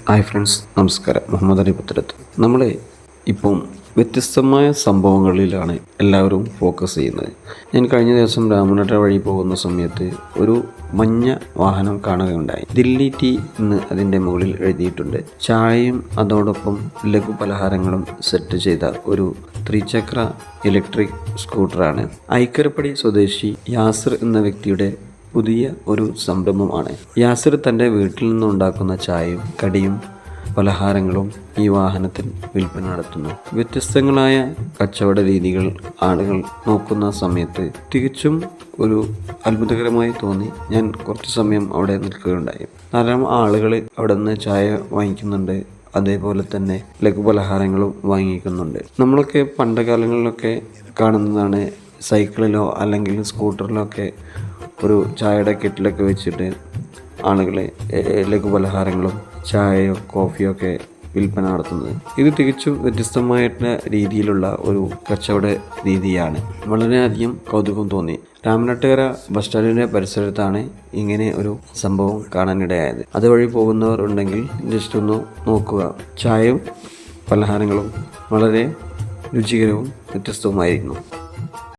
Hi friends, നമസ്കാരം. മുഹമ്മദ് അലി പുത്തരത്ത്. നമ്മൾ ഇപ്പം വ്യത്യസ്തമായ സംഭവങ്ങളിലാണ് എല്ലാവരും ഫോക്കസ് ചെയ്യുന്നത്. ഞാൻ കഴിഞ്ഞ ദിവസം രാമനാട്ട വഴി പോകുന്ന സമയത്ത് ഒരു മഞ്ഞ വാഹനം കാണുകയുണ്ടായി. ദില്ലി ടീ എന്ന് അതിൻ്റെ മുകളിൽ എഴുതിയിട്ടുണ്ട്. ചായയും അതോടൊപ്പം ലഘു പലഹാരങ്ങളും സെറ്റ് ചെയ്ത ഒരു ത്രിചക്ര ഇലക്ട്രിക് സ്കൂട്ടറാണ്. ഐക്കരപ്പടി സ്വദേശി യാസിർ എന്ന വ്യക്തിയുടെ പുതിയ ഒരു സംരംഭമാണ്. യാസിർ തൻ്റെ വീട്ടിൽ നിന്നുണ്ടാക്കുന്ന ചായയും കടിയും പലഹാരങ്ങളും ഈ വാഹനത്തിൽ വിൽപ്പന നടത്തുന്നു. വ്യത്യസ്തങ്ങളായ കച്ചവട രീതികൾ ആളുകൾ നോക്കുന്ന സമയത്ത് തികച്ചും ഒരു അത്ഭുതകരമായി തോന്നി. ഞാൻ കുറച്ച് സമയം അവിടെ നിൽക്കുകയുണ്ടായി. ധാരാളം ആളുകൾ അവിടെ നിന്ന് ചായ വാങ്ങിക്കുന്നുണ്ട്. അതേപോലെ തന്നെ ലഘുപലഹാരങ്ങളും വാങ്ങിക്കുന്നുണ്ട്. നമ്മളൊക്കെ പണ്ട് കാലങ്ങളിലൊക്കെ കാണുന്നതാണ്, സൈക്കിളിലോ അല്ലെങ്കിൽ സ്കൂട്ടറിലോ ഒക്കെ ഒരു ചായയുടെ കെറ്റിലൊക്കെ വെച്ചിട്ട് ആളുകൾ ലഘുപലഹാരങ്ങളും ചായയോ കോഫിയോ ഒക്കെ വിൽപ്പന നടത്തുന്നത്. ഇത് തികച്ചും വ്യത്യസ്തമായിട്ടുള്ള രീതിയിലുള്ള ഒരു കച്ചവട രീതിയാണ്. വളരെയധികം കൗതുകം തോന്നി. രാമനാട്ടുകര ബസ് സ്റ്റാൻഡിൻ്റെ പരിസരത്താണ് ഇങ്ങനെ ഒരു സംഭവം കാണാനിടയായത്. അതുവഴി പോകുന്നവർ ഉണ്ടെങ്കിൽ ജസ്റ്റ് ഒന്ന് നോക്കുക. ചായയും പലഹാരങ്ങളും വളരെ രുചികരവും വ്യത്യസ്തവുമായിരുന്നു.